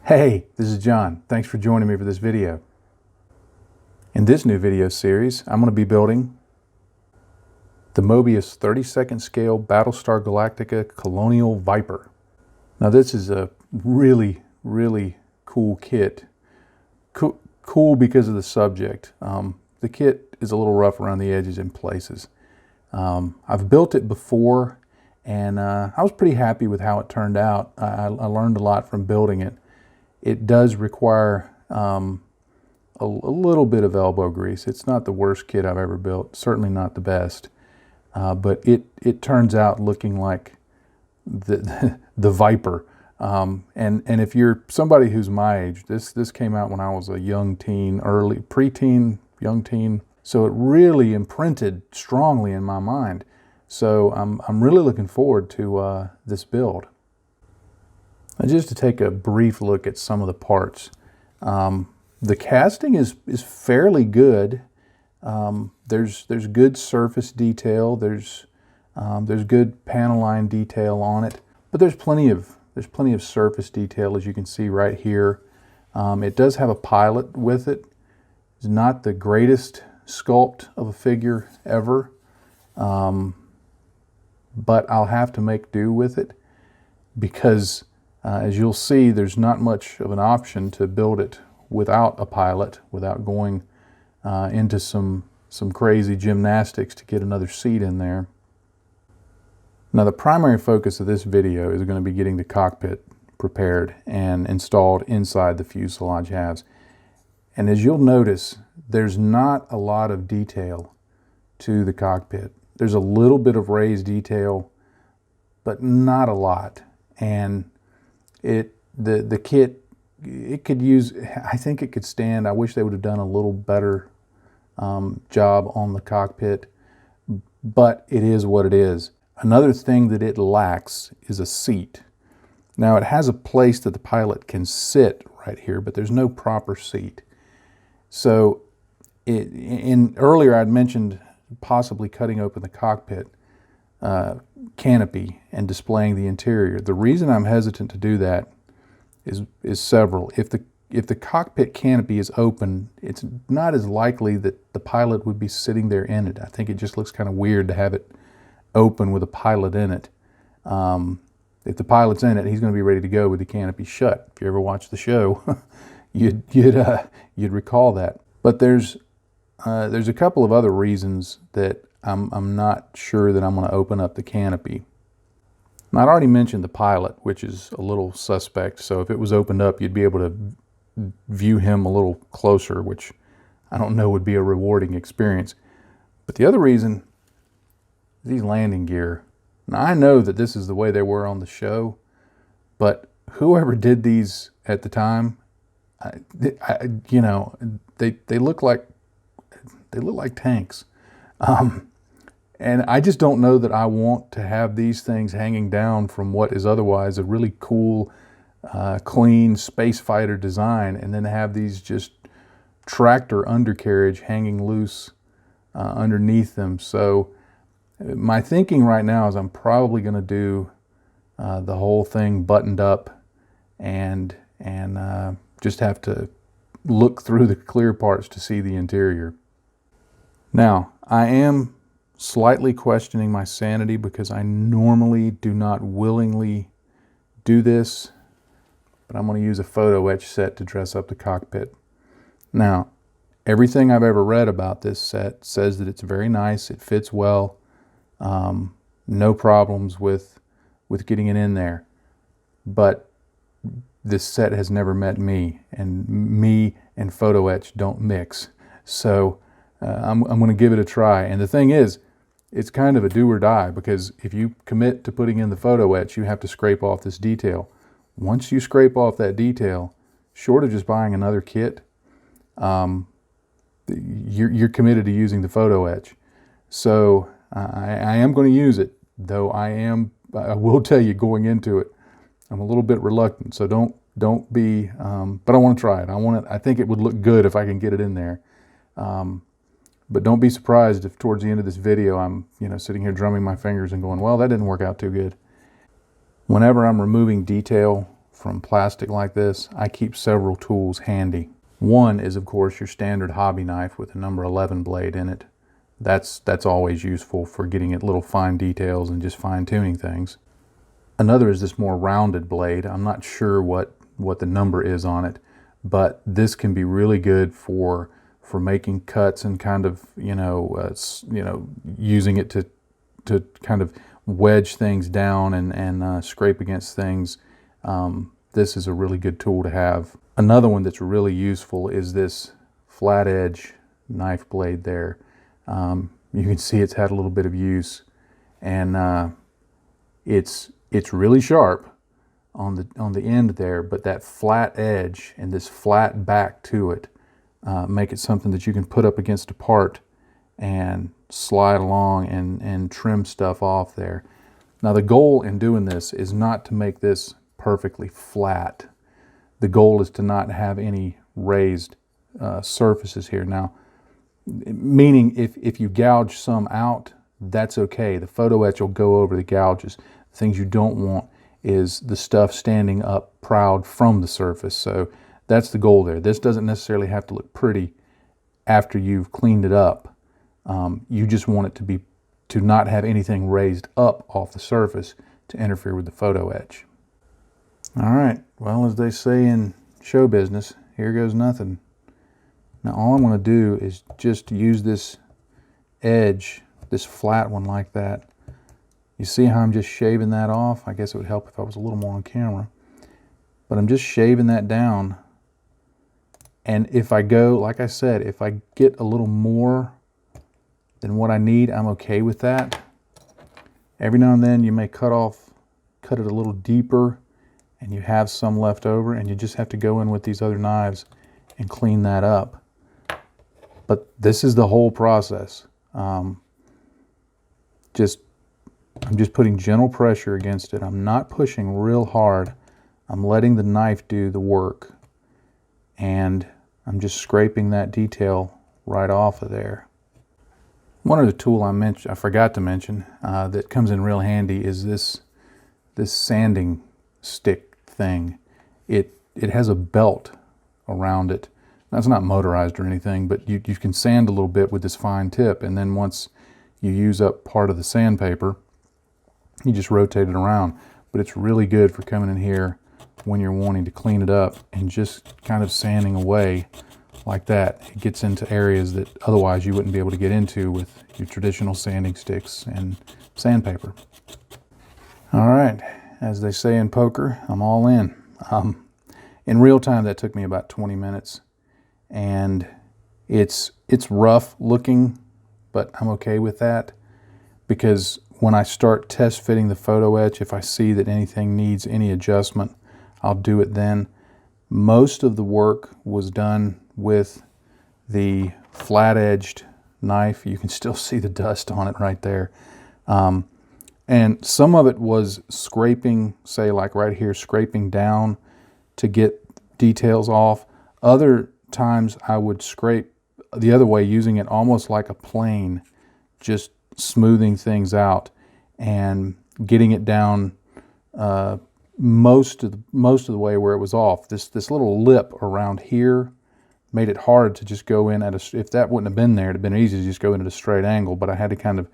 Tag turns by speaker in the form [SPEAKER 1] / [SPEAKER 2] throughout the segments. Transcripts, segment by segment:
[SPEAKER 1] Hey, this is John. Thanks for joining me for this video. In this new video series, I'm going to be building the Moebius 32nd scale Battlestar Galactica Colonial Viper. Now this is a really cool kit. Cool because of the subject. The kit is a little rough around the edges in places. I've built it before and I was pretty happy with how it turned out. I learned a lot from building it. It does require a little bit of elbow grease. It's not the worst kit I've ever built, certainly not the best, but it turns out looking like the Viper. And if you're somebody who's my age, this came out when I was a young teen, preteen, young teen, so it really imprinted strongly in my mind. So I'm really looking forward to this build. Now, just to take a brief look at some of the parts. The casting is fairly good. There's good surface detail. There's good panel line detail on it, but there's plenty of surface detail, as you can see right here. It does have a pilot with it. It's not the greatest sculpt of a figure ever, but I'll have to make do with it because as you'll see, there's not much of an option to build it without a pilot, without going into some crazy gymnastics to get another seat in there. Now the primary focus of this video is going to be getting the cockpit prepared and installed inside the fuselage halves. And as you'll notice, there's not a lot of detail to the cockpit. There's a little bit of raised detail, but not a lot. And the kit, it could use, I think it could stand. I wish they would have done a little better job on the cockpit, but it is what it is. Another thing that it lacks is a seat. Now it has a place that the pilot can sit right here, but there's no proper seat. So earlier I'd mentioned possibly cutting open the cockpit canopy and displaying the interior. The reason I'm hesitant to do that is several. If the cockpit canopy is open, it's not as likely that the pilot would be sitting there in it. I think it just looks kind of weird to have it open with a pilot in it. If the pilot's in it, he's going to be ready to go with the canopy shut. If you ever watched the show, you'd recall that. But there's a couple of other reasons that I'm not sure that I'm going to open up the canopy. Now, I'd already mentioned the pilot, which is a little suspect. So if it was opened up, you'd be able to view him a little closer, which I don't know would be a rewarding experience. But the other reason is these landing gear. Now, I know that this is the way they were on the show, but whoever did these at the time, you know, they look like tanks. And I just don't know that I want to have these things hanging down from what is otherwise a really cool, clean space fighter design, and then have these just tractor undercarriage hanging loose underneath them. So my thinking right now is I'm probably going to do the whole thing buttoned up and just have to look through the clear parts to see the interior. Now, I am slightly questioning my sanity because I normally do not willingly do this, but I'm going to use a photo-etch set to dress up the cockpit. Now, everything I've ever read about this set says that it's very nice, it fits well, no problems with getting it in there. But this set has never met me, and me and photo-etch don't mix. So I'm going to give it a try. And the thing is, it's kind of a do or die, because if you commit to putting in the photo-etch, you have to scrape off this detail. Once you scrape off that detail, short of just buying another kit, you're committed to using the photo-etch. So I am going to use it, though I will tell you going into it, I'm a little bit reluctant. So don't be, but I want to try it. I think it would look good if I can get it in there. But don't be surprised if towards the end of this video I'm sitting here drumming my fingers and going, well, that didn't work out too good. Whenever I'm removing detail from plastic like this, I keep several tools handy. One is, of course, your standard hobby knife with a number 11 blade in it. That's always useful for getting at little fine details and just fine-tuning things. Another is this more rounded blade. I'm not sure what the number is on it, but this can be really good for making cuts and kind of, using it to kind of wedge things down and scrape against things. This is a really good tool to have. Another one that's really useful is this flat edge knife blade there. You can see it's had a little bit of use, and it's really sharp on the end there, but that flat edge and this flat back to it make it something that you can put up against a part and slide along and trim stuff off there. Now the goal in doing this is not to make this perfectly flat. The goal is to not have any raised surfaces here. Now, meaning if you gouge some out, that's okay. The photo etch will go over the gouges. The things you don't want is the stuff standing up proud from the surface. So that's the goal there. This doesn't necessarily have to look pretty after you've cleaned it up. You just want it to not have anything raised up off the surface to interfere with the photo etch. All right, well, as they say in show business, here goes nothing. Now all I'm going to do is just use this edge, this flat one like that. You see how I'm just shaving that off? I guess it would help if I was a little more on camera. But I'm just shaving that down. And if I go, like I said, if I get a little more than what I need, I'm okay with that. Every now and then you may cut it a little deeper and you have some left over, and you just have to go in with these other knives and clean that up. But this is the whole process. I'm just putting gentle pressure against it. I'm not pushing real hard. I'm letting the knife do the work. And I'm just scraping that detail right off of there. One other tool I forgot to mention that comes in real handy is this sanding stick thing. It has a belt around it. Now, it's not motorized or anything, but you can sand a little bit with this fine tip, and then once you use up part of the sandpaper, you just rotate it around. But it's really good for coming in here when you're wanting to clean it up and just kind of sanding away like that. It gets into areas that otherwise you wouldn't be able to get into with your traditional sanding sticks and sandpaper. All right, as they say in poker, I'm all in. In real time, that took me about 20 minutes, and it's rough looking, but I'm okay with that, because when I start test fitting the photo etch, if I see that anything needs any adjustment, I'll do it then. Most of the work was done with the flat-edged knife. You can still see the dust on it right there. And some of it was scraping, say like right here, scraping down to get details off. Other times I would scrape the other way, using it almost like a plane, just smoothing things out and getting it down most of the way where it was off. This little lip around here made it hard to just go in at if that wouldn't have been there, it'd have been easy to just go in at a straight angle, but I had to kind of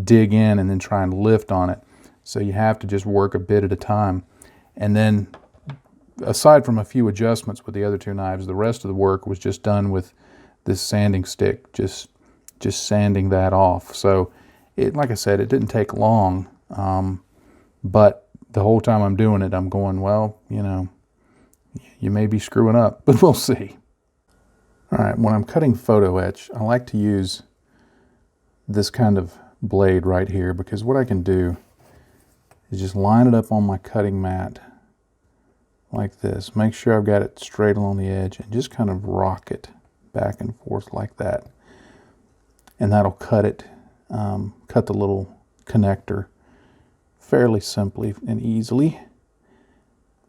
[SPEAKER 1] dig in and then try and lift on it. So you have to just work a bit at a time. And then aside from a few adjustments with the other two knives, the rest of the work was just done with this sanding stick, just sanding that off. So like I said, it didn't take long, but the whole time I'm doing it, I'm going, well, you may be screwing up, but we'll see. All right, when I'm cutting photo etch, I like to use this kind of blade right here, because what I can do is just line it up on my cutting mat like this. Make sure I've got it straight along the edge and just kind of rock it back and forth like that. And that'll cut it, cut the little connector fairly simply and easily.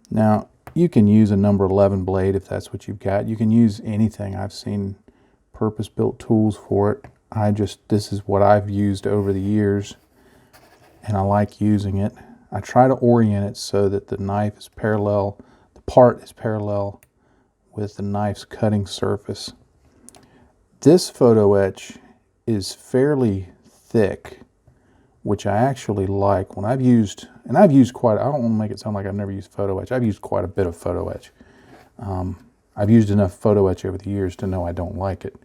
[SPEAKER 1] Now, you can use a number 11 blade if that's what you've got. You can use anything. I've seen purpose-built tools for it. This is what I've used over the years, and I like using it. I try to orient it so that the knife is parallel part is parallel with the knife's cutting surface. This photo etch is fairly thick, which I actually like. When I've used quite, I don't want to make it sound like I've never used photo etch. I've used quite a bit of photo etch. I've used enough photo etch over the years to know I don't like it.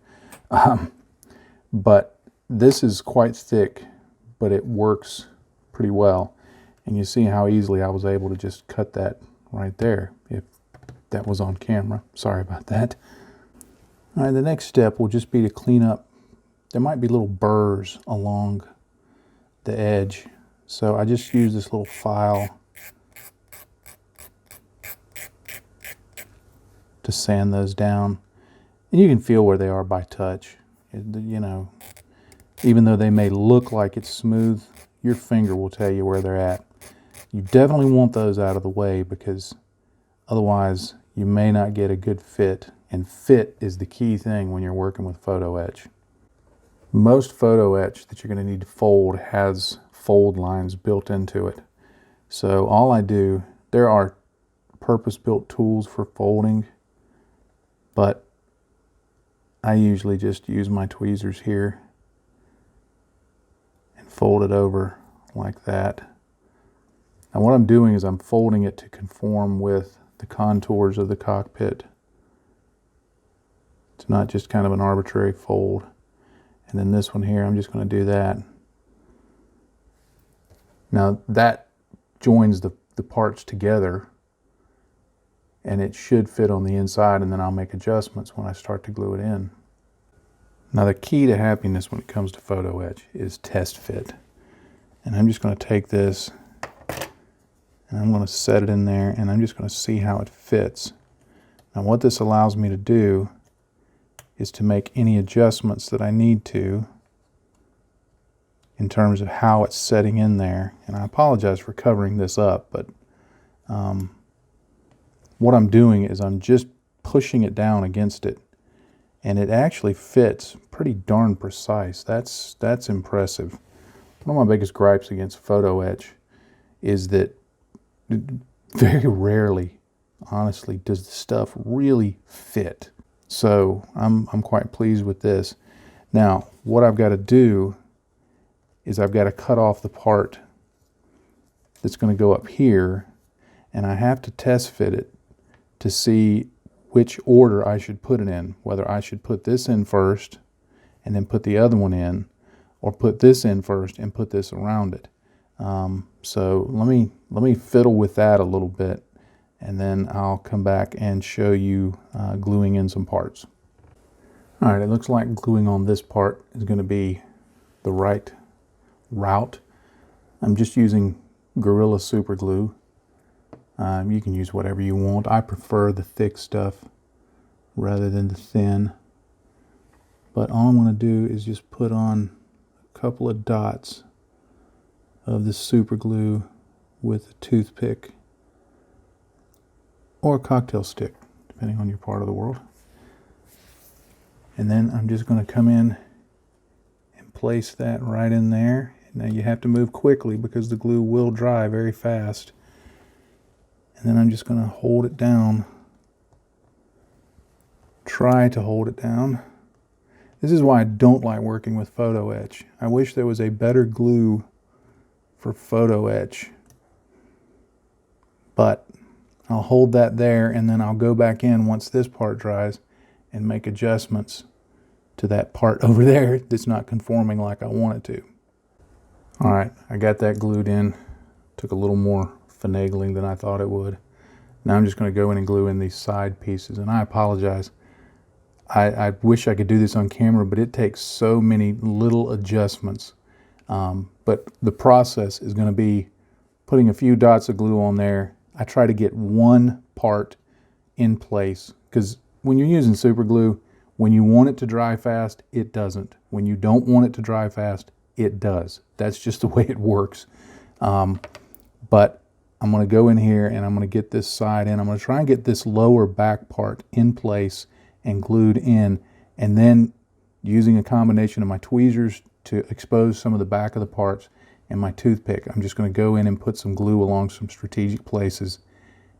[SPEAKER 1] But this is quite thick, but it works pretty well. And you see how easily I was able to just cut that right there, if that was on camera. Sorry about that. All right, the next step will just be to clean up. There might be little burrs along the edge. So I just use this little file to sand those down. And you can feel where they are by touch. You know, even though they may look like it's smooth, your finger will tell you where they're at. You definitely want those out of the way, because otherwise you may not get a good fit. And fit is the key thing when you're working with photo etch. Most photo etch that you're going to need to fold has fold lines built into it. So all I do, there are purpose-built tools for folding, but I usually just use my tweezers here and fold it over like that. Now what I'm doing is I'm folding it to conform with the contours of the cockpit. It's not just kind of an arbitrary fold. And then this one here, I'm just going to do that. Now that joins the parts together, and it should fit on the inside, and then I'll make adjustments when I start to glue it in. Now the key to happiness when it comes to photo etch is test fit. And I'm just going to take this and I'm going to set it in there, and I'm just going to see how it fits. Now what this allows me to do is to make any adjustments that I need to in terms of how it's setting in there. And I apologize for covering this up, but what I'm doing is I'm just pushing it down against it, and it actually fits pretty darn precise. That's impressive. One of my biggest gripes against photo etch is that very rarely, honestly, does the stuff really fit. So I'm quite pleased with this. Now, what I've got to do is I've got to cut off the part that's going to go up here, and I have to test fit it to see which order I should put it in, whether I should put this in first and then put the other one in, or put this in first and put this around it. So let me fiddle with that a little bit, and then I'll come back and show you gluing in some parts. All right, it looks like gluing on this part is going to be the right route. I'm just using Gorilla Super Glue. You can use whatever you want. I prefer the thick stuff rather than the thin. But all I'm going to do is just put on a couple of dots of the super glue with a toothpick or a cocktail stick, depending on your part of the world. And then I'm just going to come in and place that right in there. Now you have to move quickly because the glue will dry very fast. And then I'm just going to hold it down. Try to hold it down. This is why I don't like working with photo etch. I wish there was a better glue for photo etch. But I'll hold that there, and then I'll go back in once this part dries and make adjustments to that part over there that's not conforming like I want it to. All right, I got that glued in. Took a little more finagling than I thought it would. Now I'm just going to go in and glue in these side pieces, and I apologize. I wish I could do this on camera, but it takes so many little adjustments. But the process is going to be putting a few dots of glue on there. I try to get one part in place, because when you're using super glue, when you want it to dry fast, it doesn't. When you don't want it to dry fast, it does. That's just the way it works. But I'm going to go in here and I'm going to get this side in. I'm going to try and get this lower back part in place and glued in, and then using a combination of my tweezers to expose some of the back of the parts and my toothpick, I'm just going to go in and put some glue along some strategic places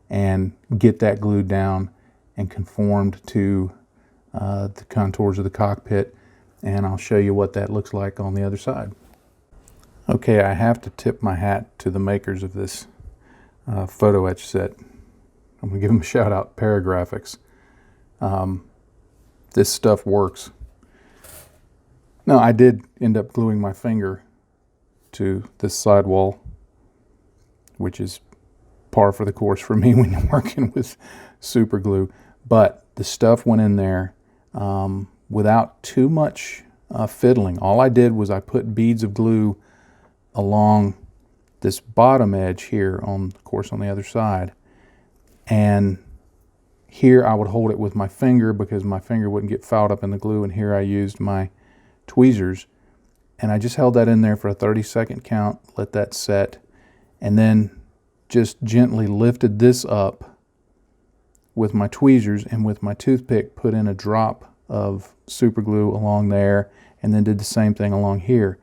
[SPEAKER 1] and get that glued down and conformed to the contours of the cockpit. And I'll show you what that looks like on the other side. Okay, I have to tip my hat to the makers of this photo etch set. I'm gonna give them a shout out, Paragraphics. This stuff works. Now, I did end up gluing my finger to this sidewall, which is par for the course for me when you're working with super glue. But the stuff went in there without too much fiddling. All I did was I put beads of glue along this bottom edge here, on, of course, on the other side. And here I would hold it with my finger because my finger wouldn't get fouled up in the glue. And here I used my tweezers. And I just held that in there for a 30-second count, let that set, and then just gently lifted this up with my tweezers, and with my toothpick put in a drop of super glue along there, and then did the same thing along here.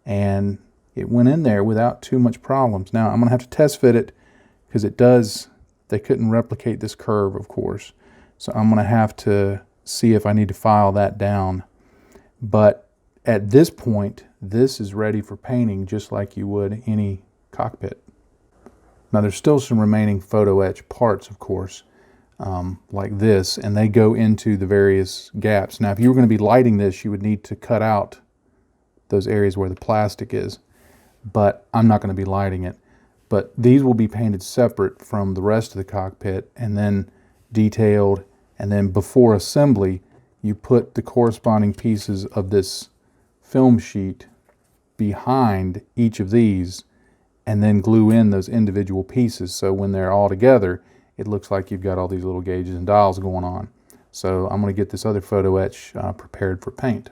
[SPEAKER 1] And it went in there without too much problems. Now I'm gonna have to test fit it because they couldn't replicate this curve, of course. So I'm gonna have to see if I need to file that down. But at this point, this is ready for painting just like you would any cockpit. Now there's still some remaining photo etch parts, of course, like this, and they go into the various gaps. Now if you were going to be lighting this, you would need to cut out those areas where the plastic is, but I'm not going to be lighting it. But these will be painted separate from the rest of the cockpit and then detailed, and then before assembly you put the corresponding pieces of this film sheet behind each of these and then glue in those individual pieces, so when they're all together it looks like you've got all these little gauges and dials going on. So I'm going to get this other photo etch prepared for paint.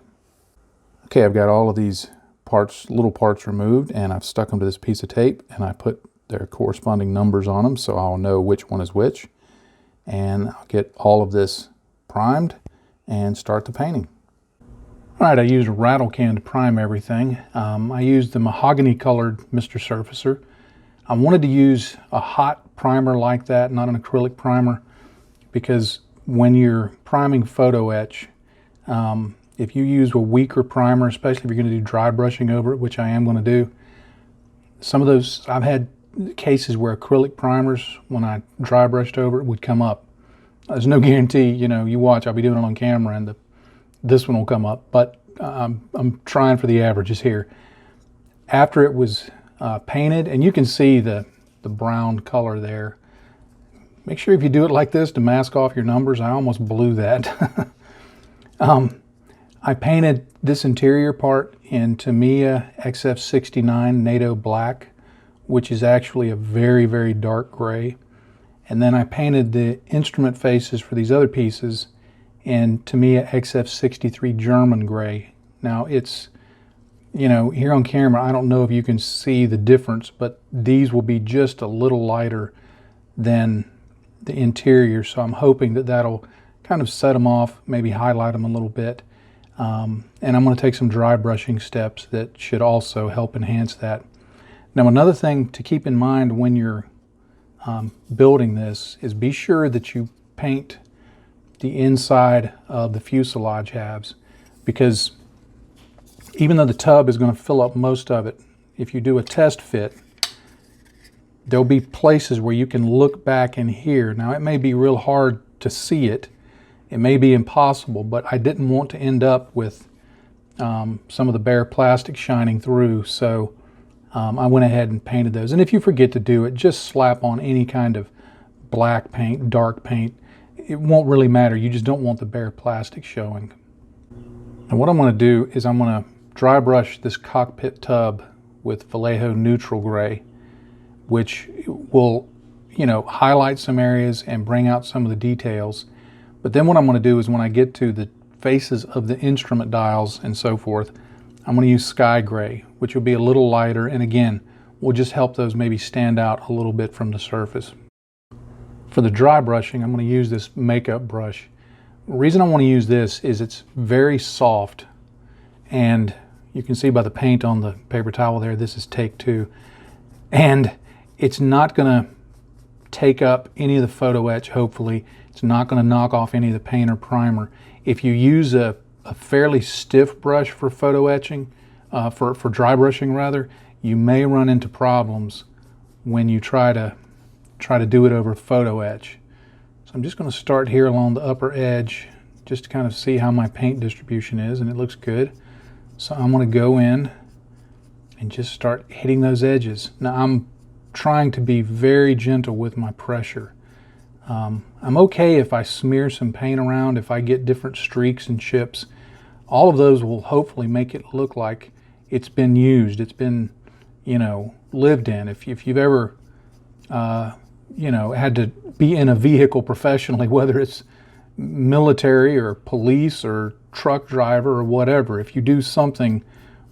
[SPEAKER 1] Okay, I've got all of these parts, little parts removed, and I've stuck them to this piece of tape, and I put their corresponding numbers on them so I'll know which one is which. And I'll get all of this primed and start the painting. All right, I used a rattle can to prime everything. I used the mahogany colored Mr. Surfacer. I wanted to use a hot primer like that, not an acrylic primer, because when you're priming photo etch, if you use a weaker primer, especially if you're going to do dry brushing over it, which I am going to do, some of those, I've had cases where acrylic primers, when I dry brushed over it, would come up. There's no guarantee, you know, you watch, I'll be doing it on camera and this one will come up, but I'm trying for the averages here. After it was painted, and you can see the brown color there. Make sure if you do it like this to mask off your numbers. I almost blew that. I painted this interior part in Tamiya XF69 NATO Black, which is actually a very, very dark gray. And then I painted the instrument faces for these other pieces in Tamiya XF63 German gray. Now it's, you know, here on camera, I don't know if you can see the difference, but these will be just a little lighter than the interior. So I'm hoping that that'll kind of set them off, maybe highlight them a little bit. And I'm going to take some dry brushing steps that should also help enhance that. Now, another thing to keep in mind when you're building this is be sure that you paint the inside of the fuselage halves, because even though the tub is going to fill up most of it, if you do a test fit, there'll be places where you can look back in here. Now, it may be real hard to see it. It may be impossible, but I didn't want to end up with some of the bare plastic shining through, so I went ahead and painted those. And if you forget to do it, just slap on any kind of black paint, dark paint. It won't really matter. You just don't want the bare plastic showing. And what I'm going to do is I'm going to dry brush this cockpit tub with Vallejo neutral gray, which will, you know, highlight some areas and bring out some of the details. But then what I'm going to do is when I get to the faces of the instrument dials and so forth, I'm going to use sky gray, which will be a little lighter, and again, will just help those maybe stand out a little bit from the surface. For the dry brushing, I'm going to use this makeup brush. The reason I want to use this is it's very soft, and you can see by the paint on the paper towel there, this is take 2. And it's not going to take up any of the photo etch, hopefully. It's not going to knock off any of the paint or primer. If you use a fairly stiff brush for photo etching, for dry brushing rather, you may run into problems when you try to do it over photo etch. So I'm just going to start here along the upper edge just to kind of see how my paint distribution is, and it looks good. So I'm going to go in and just start hitting those edges. Now I'm trying to be very gentle with my pressure. I'm okay if I smear some paint around, if I get different streaks and chips. All of those will hopefully make it look like it's been used, it's been, you know, lived in. If you've ever, you know, had to be in a vehicle professionally, whether it's military or police or truck driver or whatever, if you do something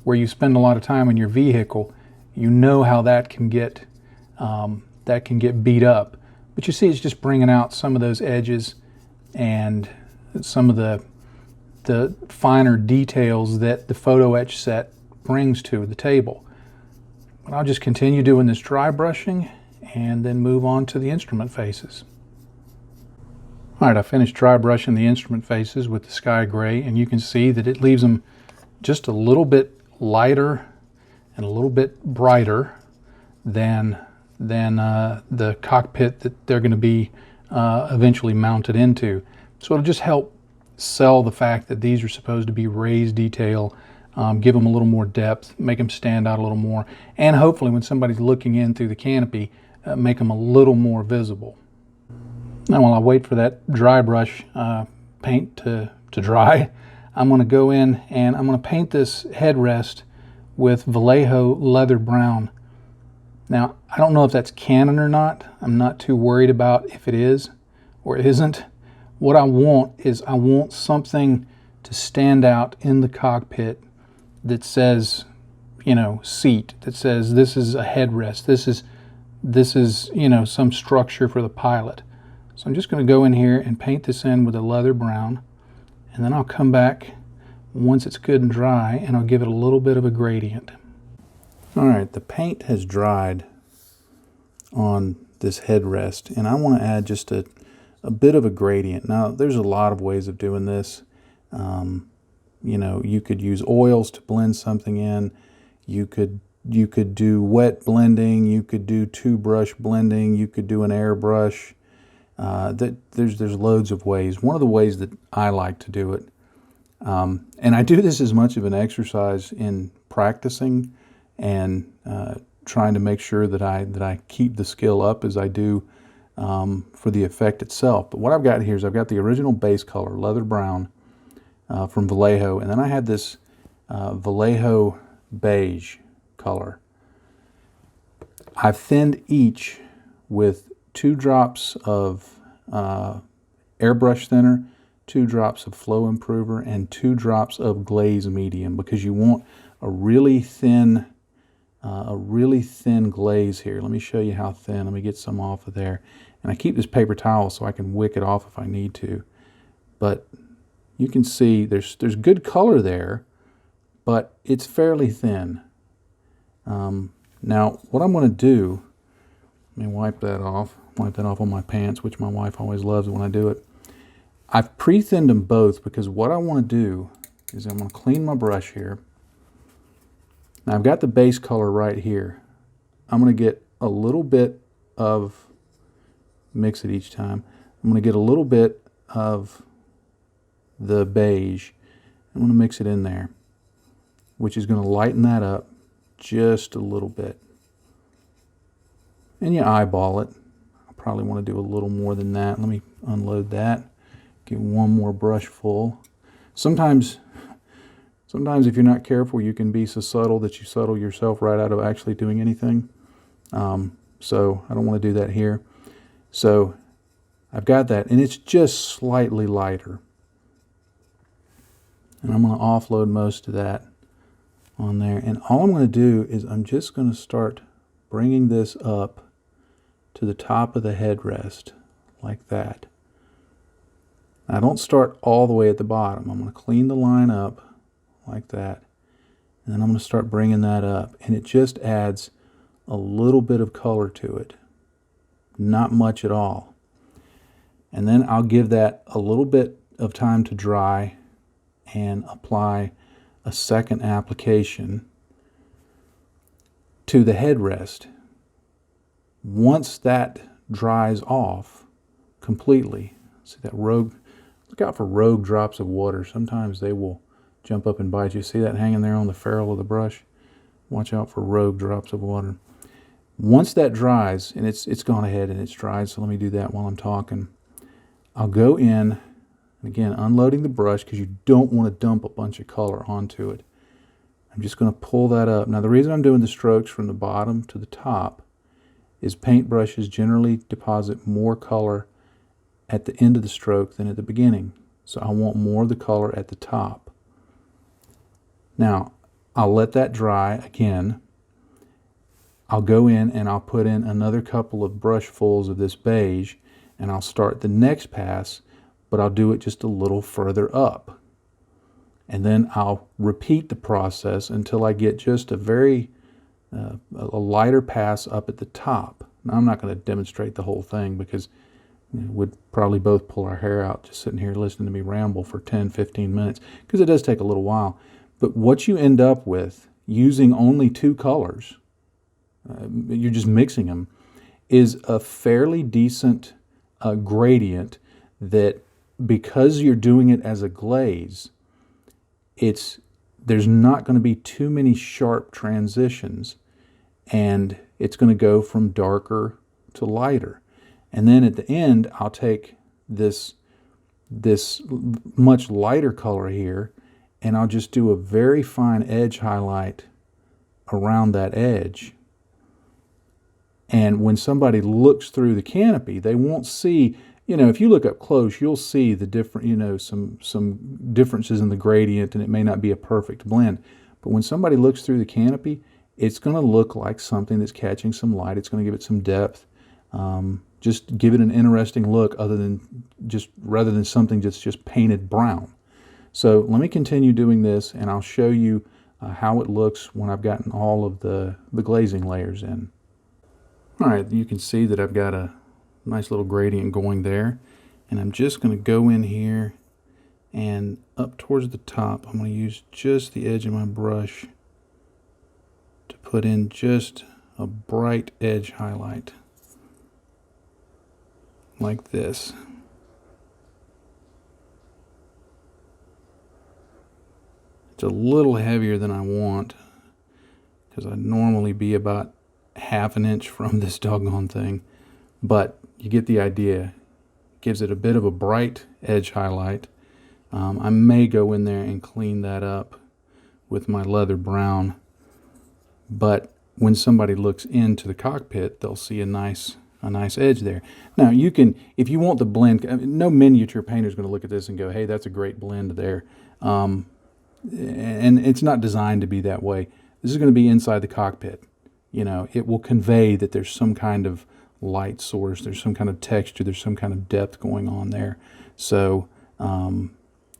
[SPEAKER 1] where you spend a lot of time in your vehicle, you know how that can get beat up. But you see, it's just bringing out some of those edges and some of the finer details that the photo etch set brings to the table. But I'll just continue doing this dry brushing and then move on to the instrument faces. All right, I finished dry brushing the instrument faces with the sky gray, and you can see that it leaves them just a little bit lighter and a little bit brighter than the cockpit that they're going to be eventually mounted into. So it'll just help sell the fact that these are supposed to be raised detail, give them a little more depth, make them stand out a little more, and hopefully when somebody's looking in through the canopy, make them a little more visible. Now while I wait for that dry brush paint to dry, I'm going to go in and I'm going to paint this headrest with Vallejo leather brown. Now, I don't know if that's canon or not. I'm not too worried about if it is or it isn't. What I want is I want something to stand out in the cockpit that says, you know, seat, that says this is a headrest, this is, you know, some structure for the pilot. So I'm just going to go in here and paint this in with a leather brown, and then I'll come back once it's good and dry and I'll give it a little bit of a gradient. All right, the paint has dried on this headrest, and I want to add just a bit of a gradient. Now, there's a lot of ways of doing this. You know, you could use oils to blend something in. You could do wet blending. You could do two-brush blending. You could do an airbrush. There's loads of ways. One of the ways that I like to do it, and I do this as much of an exercise in practicing and trying to make sure that I keep the skill up as I do for the effect itself. But what I've got here is I've got the original base color, leather brown, from Vallejo, and then I had this Vallejo beige color. I've thinned each with 2 drops of airbrush thinner, 2 drops of flow improver, and 2 drops of glaze medium, because you want a really thin glaze here. Let me show you how thin. Let me get some off of there. And I keep this paper towel so I can wick it off if I need to. But you can see there's good color there, but it's fairly thin. Now, what I'm going to do, let me wipe that off on my pants, which my wife always loves when I do it. I've pre-thinned them both because what I want to do is I'm going to clean my brush here. Now I've got the base color right here. I'm going to get a little bit of, mix it each time, I'm going to get a little bit of the beige. I'm going to mix it in there, which is going to lighten that up just a little bit. And you eyeball it. I probably want to do a little more than that. Let me unload that. Get one more brush full. Sometimes if you're not careful, you can be so subtle that you subtle yourself right out of actually doing anything. So I don't want to do that here. So I've got that, and it's just slightly lighter. And I'm going to offload most of that on there. And all I'm going to do is I'm just going to start bringing this up to the top of the headrest like that. Now, don't start all the way at the bottom. I'm going to clean the line up like that. And then I'm going to start bringing that up. And it just adds a little bit of color to it. not much at all. And then I'll give that a little bit of time to dry and apply a second application to the headrest. Once that dries off completely, see that rogue, look out for rogue drops of water. Sometimes they will jump up and bite you. See that hanging there on the ferrule of the brush? Watch out for rogue drops of water. Once that dries, and it's gone ahead and it's dried, so let me do that while I'm talking. I'll go in, and again, unloading the brush because you don't want to dump a bunch of color onto it. I'm just going to pull that up. Now, the reason I'm doing the strokes from the bottom to the top is paintbrushes generally deposit more color at the end of the stroke than at the beginning. So I want more of the color at the top. Now, I'll let that dry again. I'll go in and I'll put in another couple of brushfuls of this beige, and I'll start the next pass, but I'll do it just a little further up. And then I'll repeat the process until I get just a very a lighter pass up at the top. Now, I'm not going to demonstrate the whole thing because we'd probably both pull our hair out just sitting here listening to me ramble for 10, 15 minutes, because it does take a little while. But what you end up with, using only two colors, you're just mixing them, is a fairly decent gradient that, because you're doing it as a glaze, there's not going to be too many sharp transitions, and it's going to go from darker to lighter. And then at the end, I'll take this much lighter color here, and I'll just do a very fine edge highlight around that edge. And when somebody looks through the canopy, they won't see, if you look up close, you'll see the different, some differences in the gradient, and it may not be a perfect blend. But when somebody looks through the canopy, it's going to look like something that's catching some light. It's going to give it some depth. Just give it an interesting look, rather than something that's just painted brown. So let me continue doing this, and I'll show you how it looks when I've gotten all of the glazing layers in. All right, you can see that I've got a nice little gradient going there, and I'm just going to go in here and up towards the top. I'm going to use just the edge of my brush to put in just a bright edge highlight like this. It's a little heavier than I want, because I'd normally be about half an inch from this doggone thing, but you get the idea. Gives it a bit of a bright edge highlight. I may go in there and clean that up with my leather brown, but when somebody looks into the cockpit, they'll see a nice edge there. Now, you can, if you want the blend, no miniature painter is going to look at this and go, hey, that's a great blend there. And it's not designed to be that way. This is going to be inside the cockpit. It will convey that there's some kind of light source, there's some kind of texture, there's some kind of depth going on there. So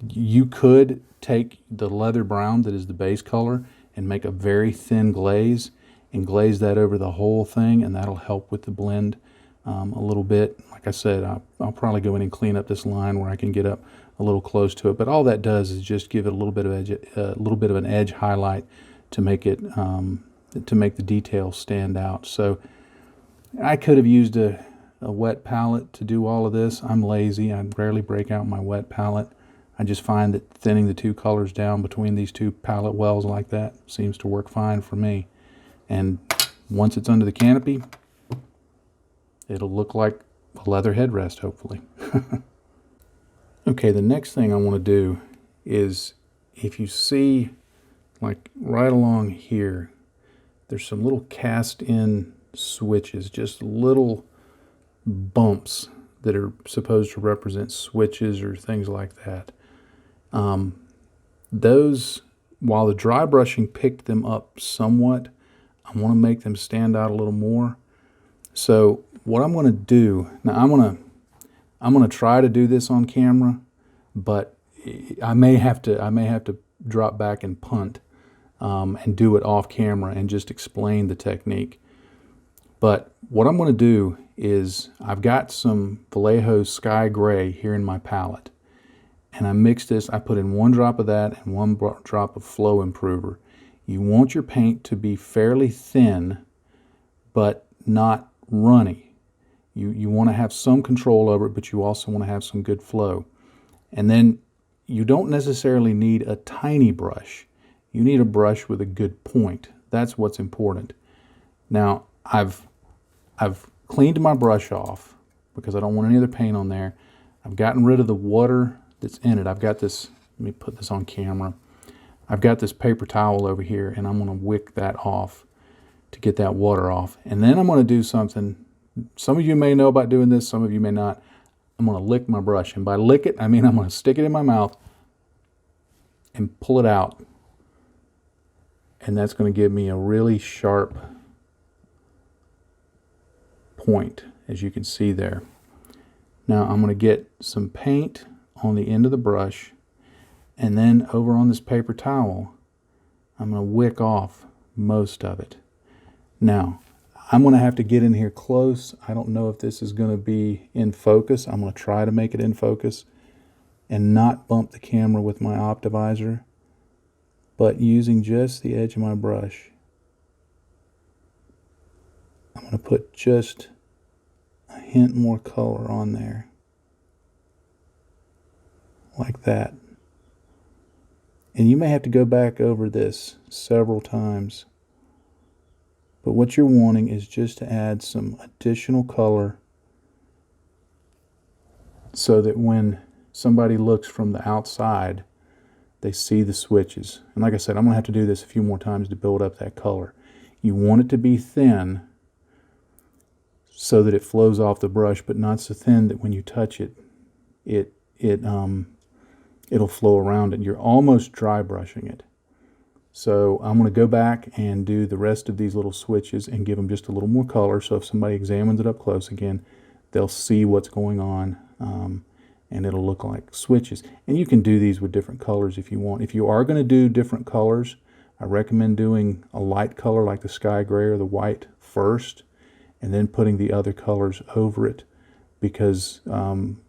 [SPEAKER 1] you could take the leather brown that is the base color and make a very thin glaze and glaze that over the whole thing, and that'll help with the blend a little bit. Like I said, I'll probably go in and clean up this line where I can get up a little close to it, but all that does is just give it a little bit of an edge highlight to make it to make the details stand out. So I could have used a wet palette to do all of this. I'm lazy. I rarely break out my wet palette. I just find that thinning the two colors down between these two palette wells like that seems to work fine for me. And once it's under the canopy, it'll look like a leather headrest, hopefully. Okay, the next thing I want to do is, if you see, like right along here, there's some little cast-in switches, just little bumps that are supposed to represent switches or things like that. Those, while the dry brushing picked them up somewhat, I want to make them stand out a little more. So what I'm going to do, now I'm going to try to do this on camera, but I may have to drop back and punt and do it off camera and just explain the technique. But what I'm going to do is I've got some Vallejo Sky Gray here in my palette. And I mixed this, I put in 1 drop of that and 1 drop of Flow Improver. You want your paint to be fairly thin, but not runny. You want to have some control over it, but you also want to have some good flow. And then you don't necessarily need a tiny brush. You need a brush with a good point. That's what's important. Now, I've cleaned my brush off because I don't want any other paint on there. I've gotten rid of the water that's in it. I've got this, let me put this on camera. I've got this paper towel over here, and I'm going to wick that off to get that water off. And then I'm going to do something, some of you may know about doing this, some of you may not. I'm going to lick my brush. And by lick it, I mean I'm going to stick it in my mouth and pull it out. And that's going to give me a really sharp point, as you can see there. Now I'm going to get some paint on the end of the brush, and then over on this paper towel, I'm going to wick off most of it. Now, I'm going to have to get in here close. I don't know if this is going to be in focus. I'm going to try to make it in focus and not bump the camera with my Optivisor, but using just the edge of my brush, I'm going to put just a hint more color on there, like that. And you may have to go back over this several times, but what you're wanting is just to add some additional color so that when somebody looks from the outside, they see the switches. And like I said, I'm going to have to do this a few more times to build up that color. You want it to be thin so that it flows off the brush, but not so thin that when you touch it, it'll flow around it. You're almost dry brushing it. So I'm going to go back and do the rest of these little switches and give them just a little more color, so if somebody examines it up close again, they'll see what's going on, and it'll look like switches. And you can do these with different colors if you want. If you are going to do different colors, I recommend doing a light color like the sky gray or the white first, and then putting the other colors over it, because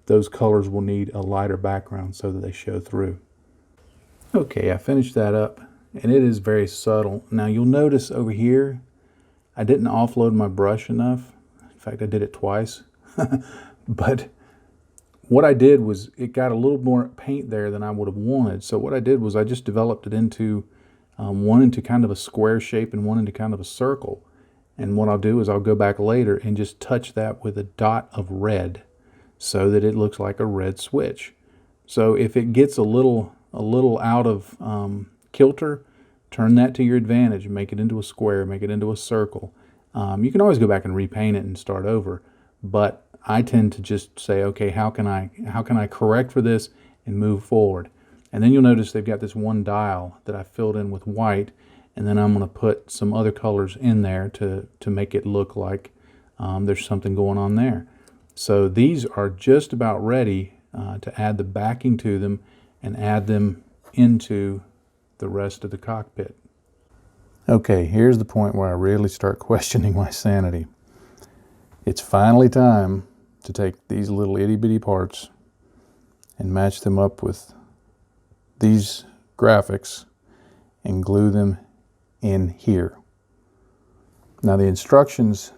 [SPEAKER 1] those colors will need a lighter background so that they show through. Okay, I finished that up, and it is very subtle. Now you'll notice over here, I didn't offload my brush enough. In fact, I did it twice. But what I did was it got a little more paint there than I would have wanted. So what I did was I just developed it into one into kind of a square shape and one into kind of a circle. And what I'll do is I'll go back later and just touch that with a dot of red so that it looks like a red switch. So if it gets a little out of kilter, turn that to your advantage. Make it into a square, make it into a circle. You can always go back and repaint it and start over, but I tend to just say, okay, how can I correct for this and move forward? And then you'll notice they've got this one dial that I filled in with white, and then I'm going to put some other colors in there to make it look like there's something going on there. So these are just about ready to add the backing to them and add them into the rest of the cockpit. Okay, here's the point where I really start questioning my sanity. It's finally time to take these little itty-bitty parts and match them up with these graphics and glue them in here. Now the instructions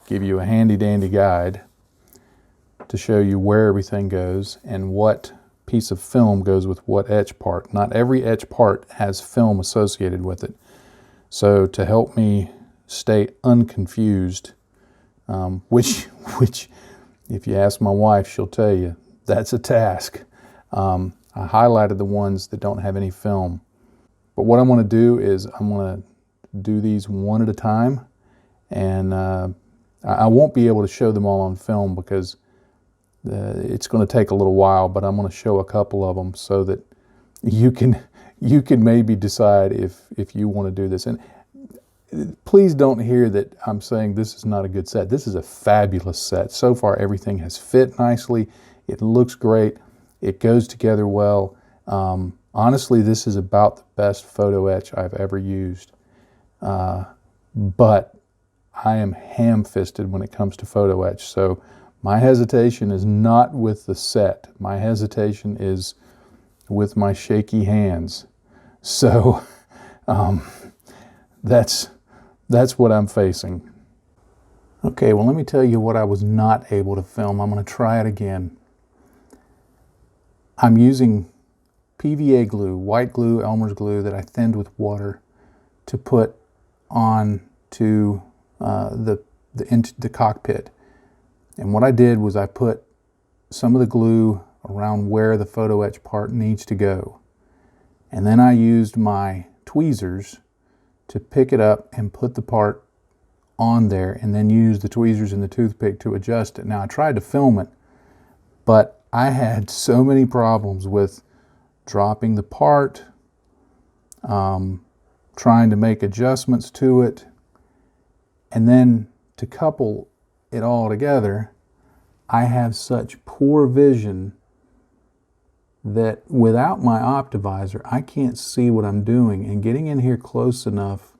[SPEAKER 1] give you a handy-dandy guide to show you where everything goes and what piece of film goes with what etch part. Not every etch part has film associated with it. So to help me stay unconfused, which if you ask my wife, she'll tell you that's a task. I highlighted the ones that don't have any film. But what I'm going to do is I'm going to do these one at a time, and I won't be able to show them all on film because it's going to take a little while, but I'm going to show a couple of them so that you can maybe decide if you want to do this. And please don't hear that I'm saying this is not a good set. This is a fabulous set. So far everything has fit nicely. It looks great. It goes together well. Honestly, this is about the best photo etch I've ever used. But I am ham-fisted when it comes to photo etch. So my hesitation is not with the set. My hesitation is with my shaky hands. So that's what I'm facing. Okay, well, let me tell you what I was not able to film. I'm going to try it again. I'm using PVA glue, white glue, Elmer's glue that I thinned with water to put on to the cockpit. And what I did was I put some of the glue around where the photo etch part needs to go. And then I used my tweezers to pick it up and put the part on there, and then use the tweezers and the toothpick to adjust it. Now I tried to film it, but I had so many problems with dropping the part, trying to make adjustments to it, and then to couple it all together. I have such poor vision that without my optivisor, I can't see what I'm doing, and getting in here close enough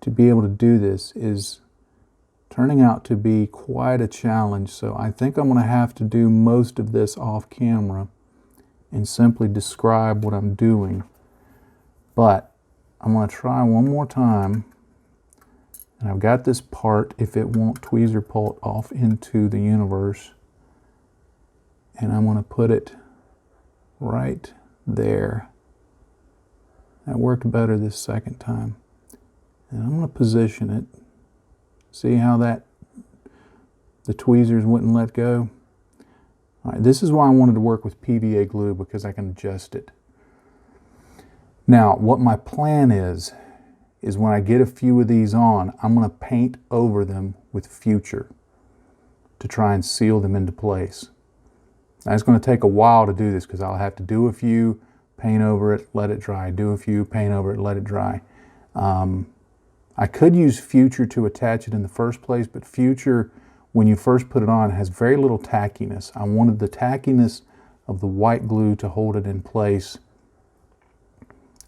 [SPEAKER 1] to be able to do this is turning out to be quite a challenge. So I think I'm going to have to do most of this off camera and simply describe what I'm doing. But I'm going to try one more time. And I've got this part, if it won't tweezer pull it off into the universe. And I'm going to put it right there. That worked better this second time. And I'm going to position it. See how the tweezers wouldn't let go? All right, this is why I wanted to work with PVA glue, because I can adjust it. Now, what my plan is when I get a few of these on, I'm going to paint over them with Future to try and seal them into place. Now, it's going to take a while to do this because I'll have to do a few, paint over it, let it dry, do a few, paint over it, let it dry. I could use Future to attach it in the first place, but Future, when you first put it on, has very little tackiness. I wanted the tackiness of the white glue to hold it in place,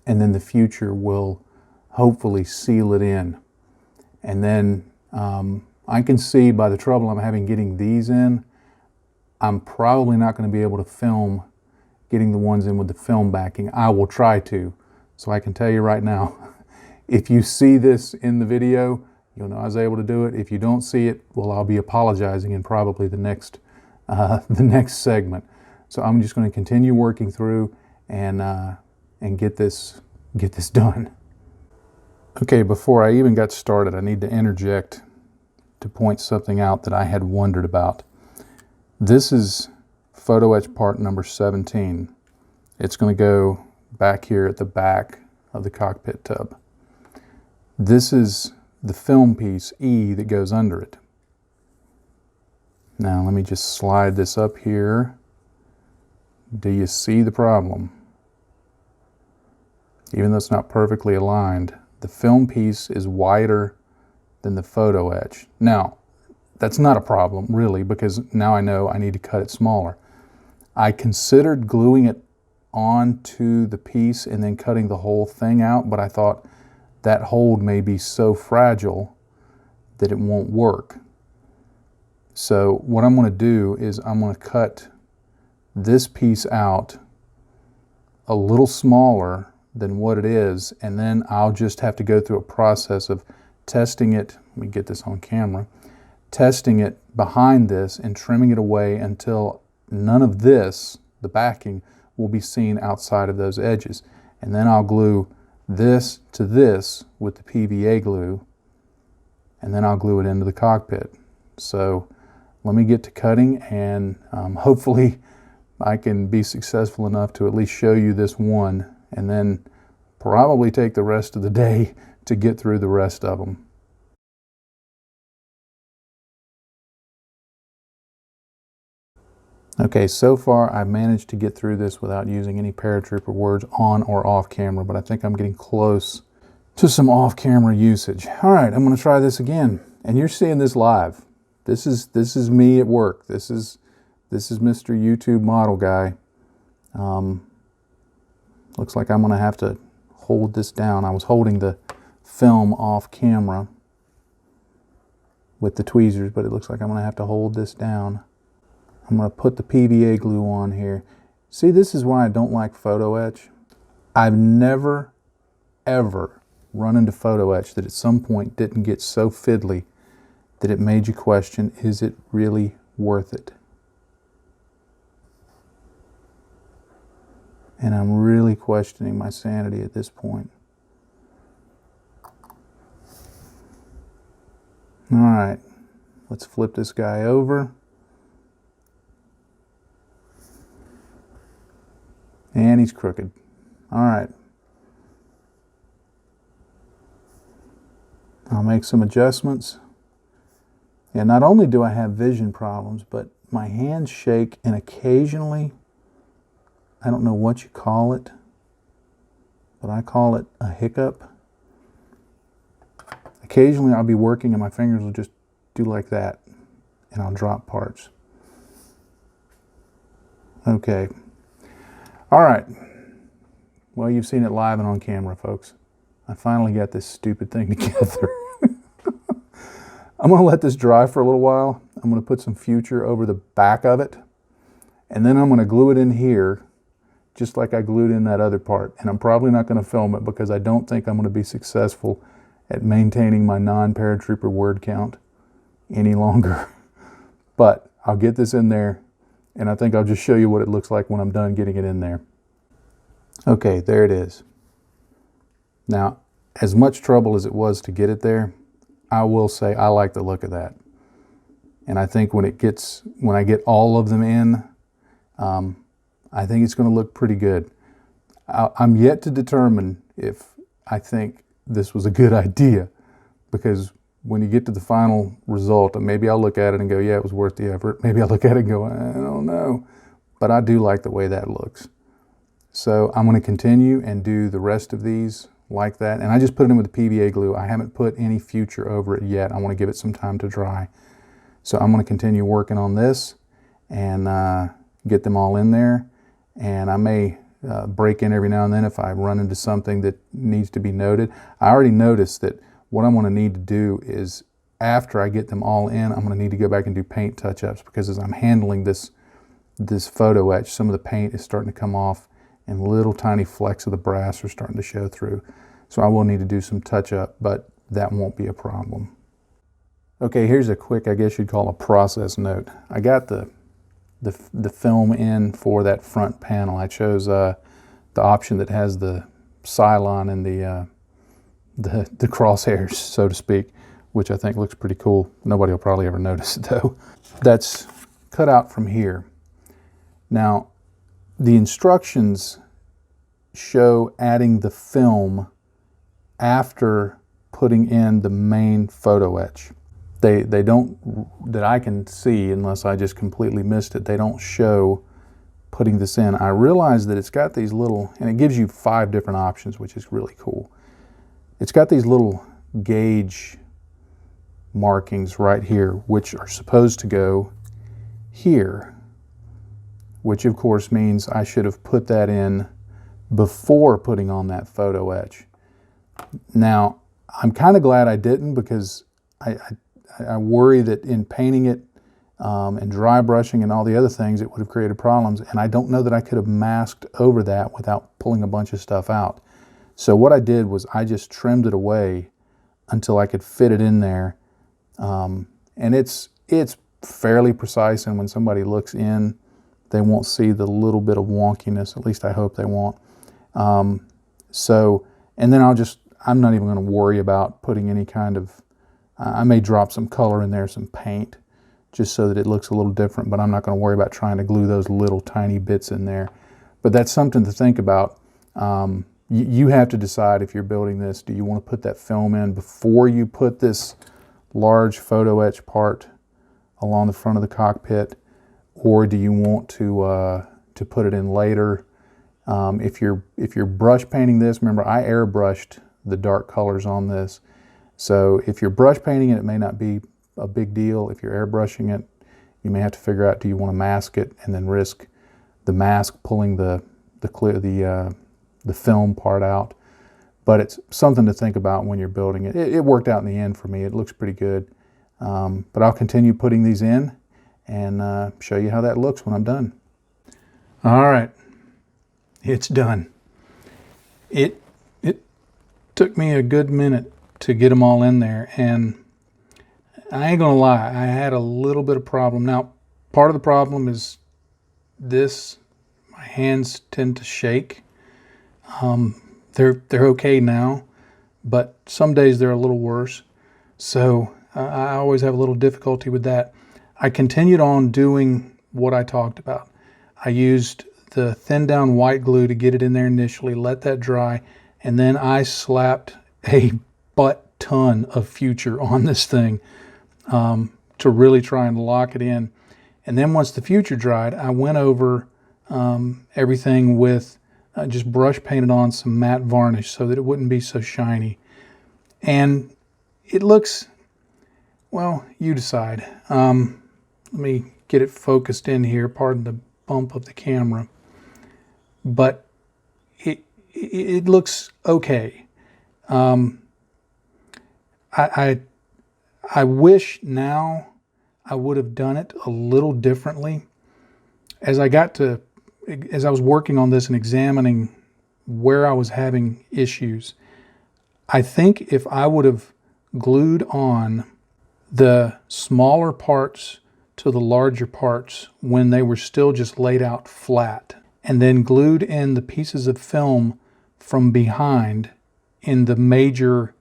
[SPEAKER 1] and then the Future will hopefully seal it in. And then I can see by the trouble I'm having getting these in, I'm probably not going to be able to film getting the ones in with the film backing. I will try to. So I can tell you right now, if you see this in the video, you'll know I was able to do it. If you don't see it, well, I'll be apologizing in probably the next segment. So I'm just going to continue working through and get this done. Okay, before I even got started, I need to interject to point something out that I had wondered about. This is photo etch part number 17. It's going to go back here at the back of the cockpit tub. This is the film piece, E, that goes under it. Now let me just slide this up here. Do you see the problem? Even though it's not perfectly aligned, the film piece is wider than the photo etch. Now, that's not a problem, really, because now I know I need to cut it smaller. I considered gluing it onto the piece and then cutting the whole thing out, but I thought that hold may be so fragile that it won't work. So what I'm going to do is I'm going to cut this piece out a little smaller than what it is, and then I'll just have to go through a process of testing it. Let me get this on camera. Testing it behind this and trimming it away until none of this, the backing, will be seen outside of those edges. And then I'll glue this to this with the PVA glue, and then I'll glue it into the cockpit. So let me get to cutting, and hopefully I can be successful enough to at least show you this one, and then probably take the rest of the day to get through the rest of them. Okay, so far I've managed to get through this without using any paratrooper words on or off camera, but I think I'm getting close to some off-camera usage. All right, I'm going to try this again, and you're seeing this live. This is me at work. This is Mr. YouTube model guy. Looks like I'm going to have to hold this down. I was holding the film off camera. with the tweezers, but it looks like I'm going to have to hold this down. I'm going to put the PVA glue on here. See, this is why I don't like photo etch. I've never, ever run into photo etch that at some point didn't get so fiddly that it made you question, is it really worth it? And I'm really questioning my sanity at this point. All right, let's flip this guy over. And he's crooked. All right. I'll make some adjustments. And not only do I have vision problems, but my hands shake, and occasionally, I don't know what you call it, but I call it a hiccup. Occasionally I'll be working and my fingers will just do like that, and I'll drop parts. Okay. All right. Well, you've seen it live and on camera, folks. I finally got this stupid thing together. I'm going to let this dry for a little while. I'm going to put some Future over the back of it, and then I'm going to glue it in here just like I glued in that other part. And I'm probably not going to film it because I don't think I'm going to be successful at maintaining my non-paratrooper word count any longer. But I'll get this in there, and I think I'll just show you what it looks like when I'm done getting it in there. Okay, there it is. Now, as much trouble as it was to get it there, I will say I like the look of that. And I think when I get all of them in, I think it's going to look pretty good. I'm yet to determine if I think this was a good idea, because when you get to the final result, maybe I'll look at it and go, yeah, it was worth the effort. Maybe I'll look at it and go, I don't know. But I do like the way that looks. So I'm going to continue and do the rest of these like that. And I just put it in with the PVA glue. I haven't put any Future over it yet. I want to give it some time to dry. So I'm going to continue working on this and get them all in there. And I may break in every now and then if I run into something that needs to be noted. I already noticed that what I'm going to need to do is, after I get them all in, I'm going to need to go back and do paint touch-ups, because as I'm handling this photo etch, some of the paint is starting to come off and little tiny flecks of the brass are starting to show through. So I will need to do some touch-up, but that won't be a problem. Okay, here's a quick, I guess you'd call a process note. I got the film in for that front panel. I chose the option that has the Cylon and the crosshairs, so to speak, which I think looks pretty cool. Nobody will probably ever notice it though. That's cut out from here. Now, the instructions show adding the film after putting in the main photo etch. They don't, that I can see, unless I just completely missed it, they don't show putting this in. I realize that it's got these little, and it gives you 5 different options, which is really cool. It's got these little gauge markings right here, which are supposed to go here, which of course means I should have put that in before putting on that photo etch. Now, I'm kind of glad I didn't, because I worry that in painting it and dry brushing and all the other things, it would have created problems. And I don't know that I could have masked over that without pulling a bunch of stuff out. So what I did was I just trimmed it away until I could fit it in there. And it's fairly precise, and when somebody looks in, they won't see the little bit of wonkiness. At least I hope they won't. And then I'm not even going to worry about putting any kind of, I may drop some color in there, some paint, just so that it looks a little different, but I'm not going to worry about trying to glue those little tiny bits in there. But that's something to think about. You have to decide, if you're building this, do you want to put that film in before you put this large photo etch part along the front of the cockpit, or do you want to put it in later? If you're brush painting this, remember I airbrushed the dark colors on this. So if you're brush painting it, it may not be a big deal. If you're airbrushing it, you may have to figure out, do you want to mask it and then risk the mask pulling the film part out? But it's something to think about when you're building it. It worked out in the end for me. It looks pretty good. But I'll continue putting these in and show you how that looks when I'm done. All right, it's done. It took me a good minute to get them all in there, and I ain't gonna lie, I had a little bit of problem. Now, part of the problem is this, my hands tend to shake. They're okay now, but some days they're a little worse. So I always have a little difficulty with that. I continued on doing what I talked about. I used the thin down white glue to get it in there initially, let that dry, and then I slapped a butt ton of Future on this thing to really try and lock it in. And then once the Future dried, I went over everything with just brush painted on some matte varnish so that it wouldn't be so shiny. And it looks, well, you decide. Let me get it focused in here, pardon the bump of the camera. But it looks okay. I wish now I would have done it a little differently. As I was working on this and examining where I was having issues, I think if I would have glued on the smaller parts to the larger parts when they were still just laid out flat, and then glued in the pieces of film from behind in the major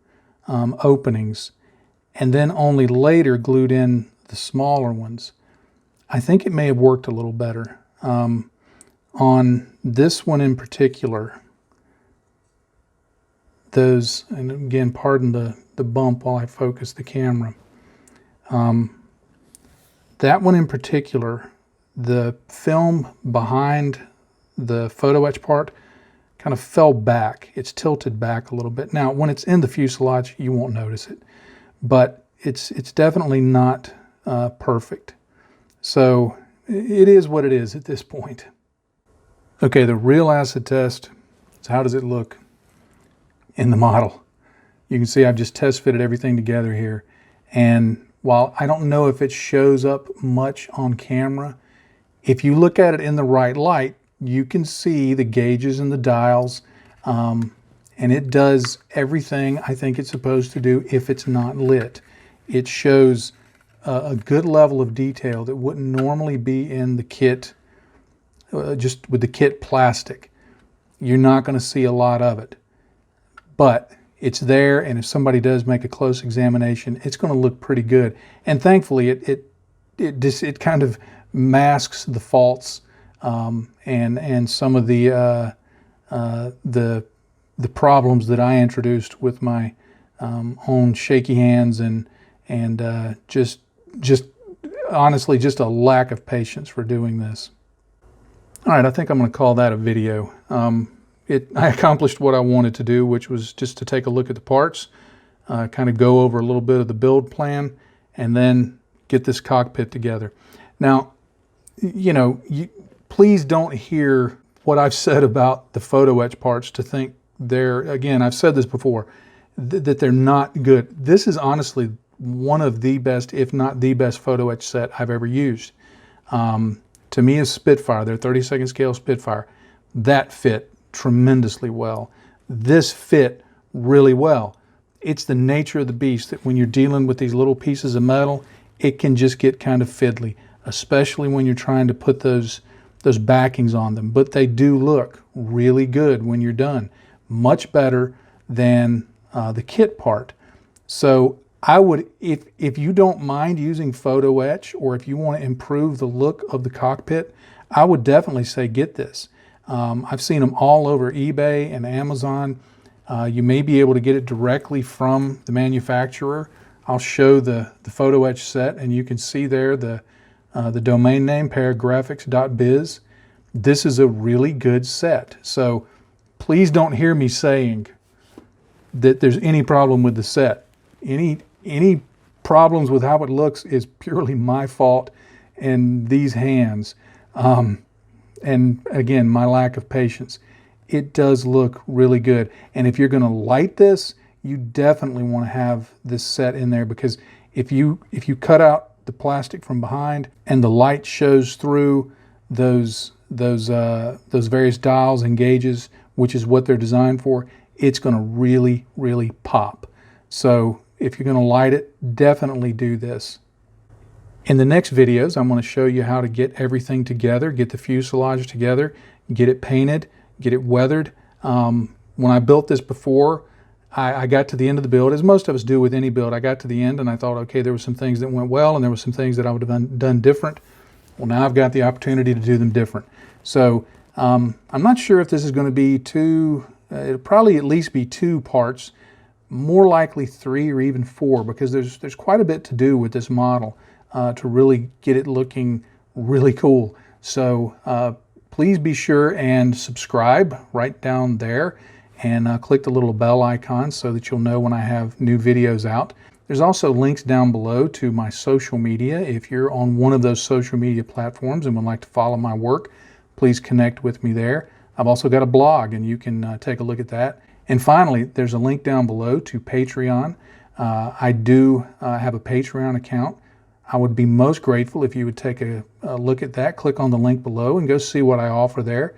[SPEAKER 1] openings, and then only later glued in the smaller ones, I think it may have worked a little better. On this one in particular, those, and again, pardon the bump while I focus the camera. That one in particular, the film behind the photo etch part kind of fell back. It's tilted back a little bit. Now, when it's in the fuselage, you won't notice it, but it's definitely not perfect. So it is what it is at this point. Okay, the real acid test is how does it look in the model. You can see I've just test fitted everything together here. And while I don't know if it shows up much on camera, if you look at it in the right light, you can see the gauges and the dials, and it does everything I think it's supposed to do if it's not lit. It shows a good level of detail that wouldn't normally be in the kit, just with the kit plastic. You're not going to see a lot of it, but it's there, and if somebody does make a close examination, it's going to look pretty good. And thankfully, it kind of masks the faults and some of the problems that I introduced with my own shaky hands and just honestly just a lack of patience for doing this. All right, I think I'm going to call that a video. I accomplished what I wanted to do, which was just to take a look at the parts, kind of go over a little bit of the build plan, and then get this cockpit together. Now, you know, please don't hear what I've said about the photo etch parts to think they're, again, I've said this before, that they're not good. This is honestly one of the best, if not the best, photo etch set I've ever used. To me, is Spitfire, their 32nd scale Spitfire. That fit tremendously well. This fit really well. It's the nature of the beast that when you're dealing with these little pieces of metal, it can just get kind of fiddly, especially when you're trying to put those backings on them. But they do look really good when you're done. Much better than the kit part. So I would, if you don't mind using photo etch, or if you want to improve the look of the cockpit, I would definitely say get this. I've seen them all over eBay and Amazon. You may be able to get it directly from the manufacturer. I'll show the photo etch set, and you can see there the domain name, paragraphics.biz. This is a really good set. So please don't hear me saying that there's any problem with the set. Any problems with how it looks is purely my fault and these hands. And again, my lack of patience. It does look really good. And if you're going to light this, you definitely want to have this set in there, because If you cut out the plastic from behind and the light shows through those various dials and gauges, which is what they're designed for, it's going to really, really pop. So if you're going to light it, definitely do this. In the next videos, I'm going to show you how to get everything together, get the fuselage together, get it painted, get it weathered. When I built this before, I got to the end of the build, as most of us do with any build. I got to the end and I thought, okay, there were some things that went well and there were some things that I would have done different. Well, now I've got the opportunity to do them different. So I'm not sure if this is going to be it'll probably at least be 2 parts, more likely 3 or even 4, because there's quite a bit to do with this model to really get it looking really cool. So please be sure and subscribe right down there and click the little bell icon so that you'll know when I have new videos out. There's also links down below to my social media. If you're on one of those social media platforms and would like to follow my work, please connect with me there. I've also got a blog and you can take a look at that. And finally, there's a link down below to Patreon. I do have a Patreon account. I would be most grateful if you would take a look at that, click on the link below and go see what I offer there.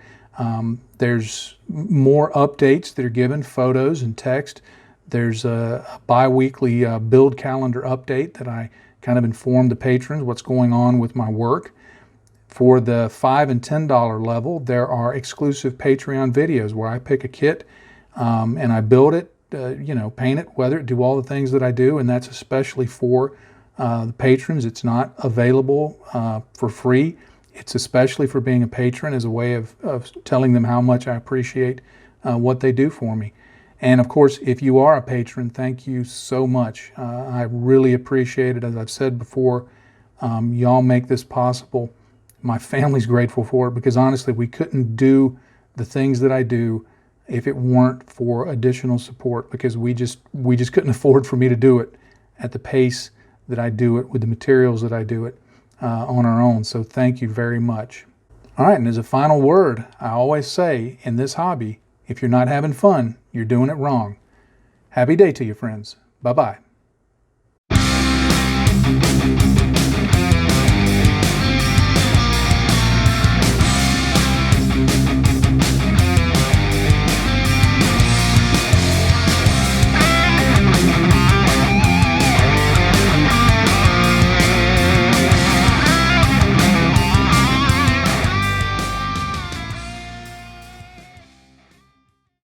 [SPEAKER 1] There's more updates that are given, photos and text. There's a bi-weekly build calendar update that I kind of inform the patrons what's going on with my work. For the $5 and $10 level, there are exclusive Patreon videos where I pick a kit and I build it, paint it, weather it, do all the things that I do, and that's especially for the patrons. It's not available for free. It's especially for being a patron as a way of telling them how much I appreciate what they do for me. And of course, if you are a patron, thank you so much. I really appreciate it. As I've said before, y'all make this possible. My family's grateful for it because honestly, we couldn't do the things that I do if it weren't for additional support, because we just couldn't afford for me to do it at the pace that I do it with the materials that I do it on our own. So thank you very much. All right, and as a final word, I always say in this hobby, if you're not having fun, you're doing it wrong. Happy day to you, friends. Bye-bye.